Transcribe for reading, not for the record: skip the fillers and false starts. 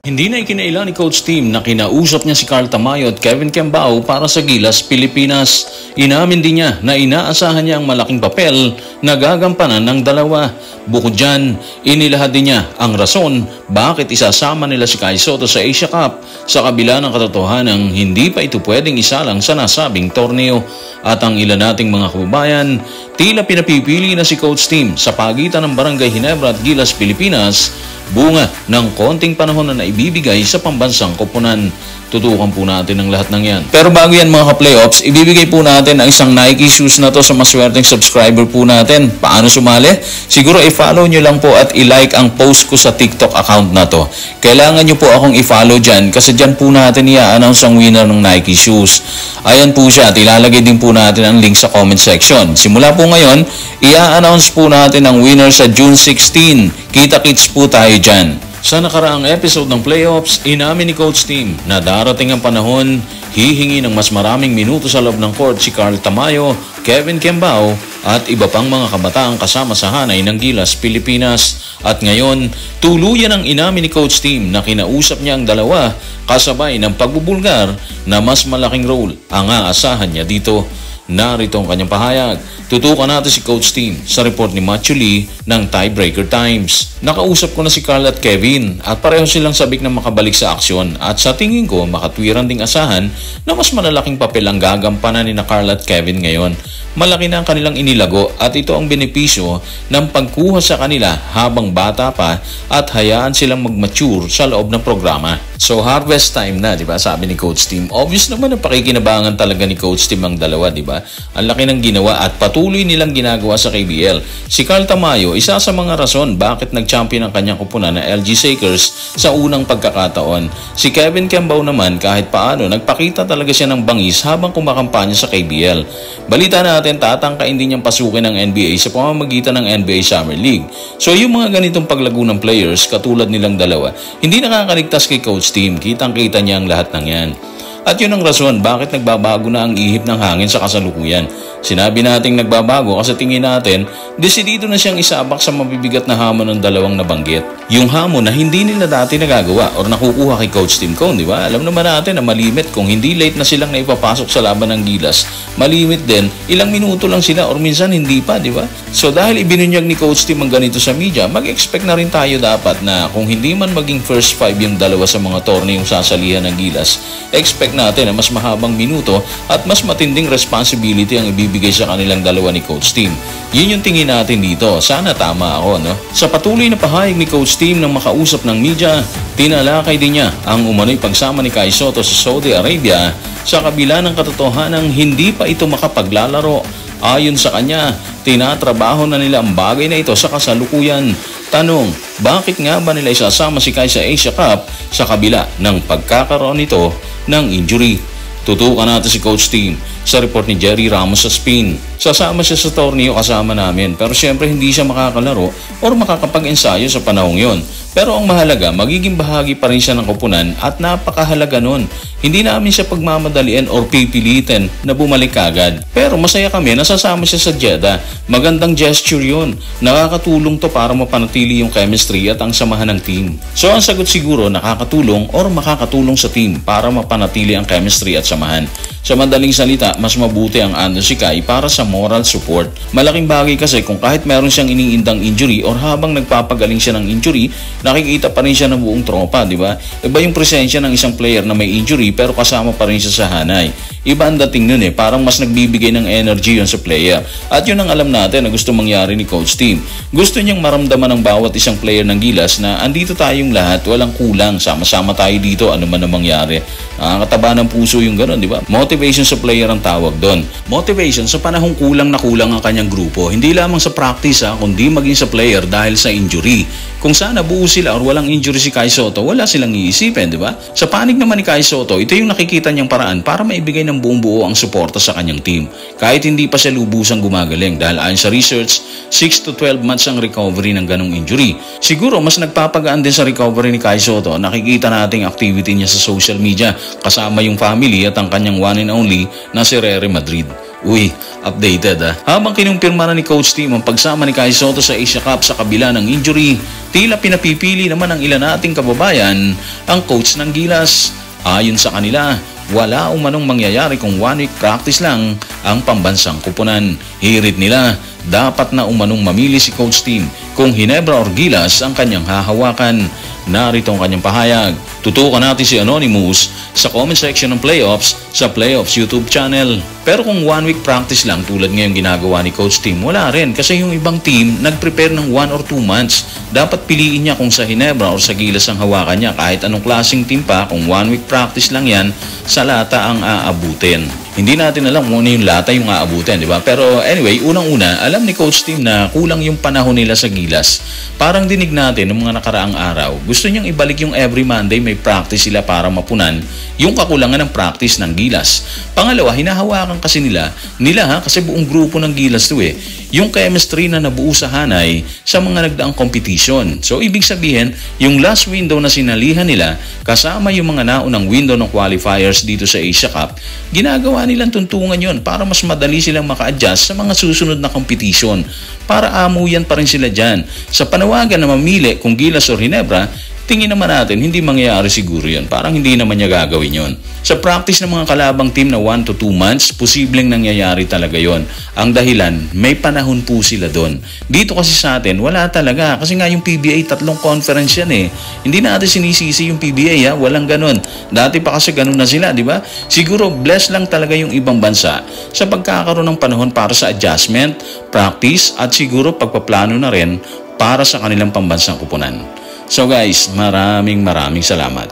Hindi na ikinailan ni Coach Tim na kinausap niya si Carl Tamayo at Kevin Kembao para sa Gilas, Pilipinas. Inamin din niya na inaasahan niya ang malaking papel na gagampanan ng dalawa. Bukod dyan, inilahad din niya ang rason bakit isasama nila si Kai Sotto sa Asia Cup sa kabila ng katotohanang hindi pa ito pwedeng isalang sa nasabing torneo. At ang ilan nating mga kababayan, tila pinapipili na si Coach Tim sa pagitan ng Barangay Ginebra at Gilas, Pilipinas, bunga ng konting panahon na naibibigay sa pambansang koponan. Tutukan po natin ang lahat ng yan. Pero bago yan mga ka-playoffs, ibibigay po natin ang isang Nike shoes na to sa maswerteng subscriber po natin. Paano sumali? Siguro i-follow nyo lang po at i-like ang post ko sa TikTok account na to. Kailangan nyo po akong i-follow dyan kasi dyan po natin i-announce ang winner ng Nike shoes. Ayan po siya at ilalagay din po natin ang link sa comment section. Simula po ngayon, i-announce po natin ang winner sa June 16. Kita-kits po tayo dyan. Sa nakaraang episode ng playoffs, inamin ni Coach Tim na darating ang panahon, hihingi ng mas maraming minuto sa loob ng court si Carl Tamayo, Kevin Kembao at iba pang mga kabataang kasama sa hanay ng Gilas, Pilipinas. At ngayon, tuluyan ang inamin ni Coach Tim na kinausap niya ang dalawa kasabay ng pagbubulgar na mas malaking role ang aasahan niya dito. Narito ang kanyang pahayag. Tutukan natin si Coach Tim sa report ni Matthew Lee ng Tiebreaker Times. Nakausap ko na si Carl at Kevin at pareho silang sabik na makabalik sa aksyon at sa tingin ko makatwiran ding asahan na mas malalaking papel ang gagampanan ni Carl at Kevin ngayon. Malaki na ang kanilang inilago at ito ang benepisyo ng pagkuha sa kanila habang bata pa at hayaan silang mag-mature sa loob ng programa. So harvest time na, di ba? Sabi ni Coach Tim. Obvious naman ang pakikinabangan talaga ni Coach Tim ang dalawa, di ba? Ang laki ng ginawa at patuloy nilang ginagawa sa KBL. Si Carl Tamayo, isa sa mga rason bakit nag-champion ang kanyang kupunan na LG Sakers sa unang pagkakataon. Si Kevin Kembao naman kahit paano nagpakita talaga siya ng bangis habang kumakampanya sa KBL. Balita natin, tatangkain din niyang pasukin ng NBA sa pamamagitan ng NBA Summer League. So yung mga ganitong paglago ng players katulad nilang dalawa, hindi nakakaligtas kay Coach Tim. Kitang-kita niya ang lahat ng yan. At yun ang rason bakit nagbabago na ang ihip ng hangin sa kasalukuyan. Sinabi nating nagbabago kasi tingin natin, desidido na siyang isabak sa mabibigat na hamon ng dalawang nabanggit. Yung hamon na hindi nila dati nagagawa or nakukuha kay Coach Tim Cone, di ba? Alam naman natin na malimit kung hindi late na silang naipapasok sa laban ng Gilas. Malimit din, ilang minuto lang sila or minsan hindi pa, di ba? So dahil ibinunyag ni Coach Tim ang ganito sa media, mag-expect na rin tayo dapat na kung hindi man maging first 5 yung dalawa sa mga torneong sasalihan ng Gilas, expect natin na mas mahabang minuto at mas matinding responsibility ang ibibigay sa kanilang dalawa ni Coach Tim. Yun yung tingin natin dito. Sana tama ako, no? Sa patuloy na pahayag ni Coach Tim nang makausap ng media, tinalakay din niya ang umano'y pagsama ni Kai Sotto sa Saudi Arabia sa kabila ng katotohanang hindi pa ito makapaglalaro. Ayon sa kanya, tinatrabaho na nila ang bagay na ito sa kasalukuyan. Tanong, bakit nga ba nila isasama si Kai sa Asia Cup sa kabila ng pagkakaroon nito ng injury? Tutukan natin si Coach Tim sa report ni Jerry Ramos sa Spin. Sasama siya sa torneo kasama namin pero syempre hindi siya makakalaro or makakapag-ensayo sa panahong yon. Pero ang mahalaga, magiging bahagi pa rin siya ng koponan at napakahalaga nun. Hindi namin siya pagmamadalian or pipilitin na bumalik agad. Pero masaya kami, nasasama siya sa Jeddah. Magandang gesture yun. Nakakatulong to para mapanatili yung chemistry at ang samahan ng team. So ang sagot siguro, nakakatulong or makakatulong sa team para mapanatili ang chemistry at samahan. Sa madaling salita, mas mabuti ang ando si Kai para sa moral support. Malaking bagay kasi kung kahit meron siyang iniindang injury or habang nagpapagaling siya ng injury, nakikita pa rin siya ng buong tropa, di ba? Iba yung presensya ng isang player na may injury pero kasama pa rin siya sa hanay. Iba ang dating nun parang mas nagbibigay ng energy yun sa player. At yun ang alam natin na gusto mangyari ni Coach Tim. Gusto niyang maramdaman ng bawat isang player ng Gilas na andito tayong lahat, walang kulang, sama-sama tayo dito, ano man ang mangyari. Nakakataba ng puso yung gano'n, di ba? Motivation sa player ang tawag doon. Motivation sa panahong kulang na kulang ang kanyang grupo. Hindi lamang sa practice kundi maging sa player dahil sa injury. Kung sana buo sila or walang injury si Kai Sotto, wala silang iisipin, di ba? Sa panig naman ni Kai Sotto, ito yung nakikita niyang paraan para maibigay ng buong buo ang suporta sa kanyang team. Kahit hindi pa siya lubusang gumagaling dahil ayon sa research, 6 to 12 months ang recovery ng ganong injury. Siguro mas nagpapagaan din sa recovery ni Kai Sotto. Nakikita nating activity niya sa social media kasama yung family at ang kanyang one and only na si Rere Madrid. Uy, updated Habang kinumpirma na ni Coach Tim ang pagsama ni Kai Sotto sa Asia Cup sa kabila ng injury, tila pinapipili naman ng ilan nating kababayan ang coach ng Gilas. Ayon sa kanila, wala umanong mangyayari kung 1 week practice lang ang pambansang kupunan. Hirit nila, dapat na umanong mamili si Coach Tim kung Ginebra or Gilas ang kanyang hahawakan. Narito ang kanyang pahayag. Tutukan natin si Anonymous sa comment section ng Playoffs sa Playoffs YouTube channel. Pero kung 1 week practice lang tulad ngayong ginagawa ni Coach Tim, wala rin kasi yung ibang team nag-prepare ng 1 or 2 months. Dapat piliin niya kung sa Ginebra or sa Gilas ang hawakan niya. Kahit anong klaseng team pa, kung 1 week practice lang yan, sa lata ang aabutin. Hindi natin alam kung ano yung lata yung aabutin, di ba? Pero anyway, unang-una, alam ni Coach Tim na kulang yung panahon nila sa Gilas. Parang dinig natin ng mga nakaraang araw. Gusto niyang ibalik yung every Monday may practice sila para mapunan yung kakulangan ng practice ng Gilas. Pangalawa, hinahawakan kasi nila kasi buong grupo ng Gilas to yung chemistry na nabuo sa Hanay sa mga nagdaang competition. So, ibig sabihin, yung last window na sinalihan nila, kasama yung mga naunang window ng qualifiers dito sa Asia Cup, ginagawa nilang tuntungan yon para mas madali silang maka-adjust sa mga susunod na competition. Para amuyan pa rin sila dyan. Sa panawagan na mamili kung Gilas o Ginebra, tingin naman natin, hindi mangyayari siguro yun. Parang hindi naman niya gagawin yun. Sa practice ng mga kalabang team na 1 to 2 months, posibleng nangyayari talaga yon. Ang dahilan, may panahon po sila doon. Dito kasi sa atin, wala talaga. Kasi nga yung PBA, 3 conference yan Hindi natin sinisisi yung PBA walang ganun. Dati pa kasi ganun na sila, di ba? Siguro, blessed lang talaga yung ibang bansa sa pagkakaroon ng panahon para sa adjustment, practice, at siguro pagpaplano na rin para sa kanilang pambansang kupunan. So guys, maraming salamat.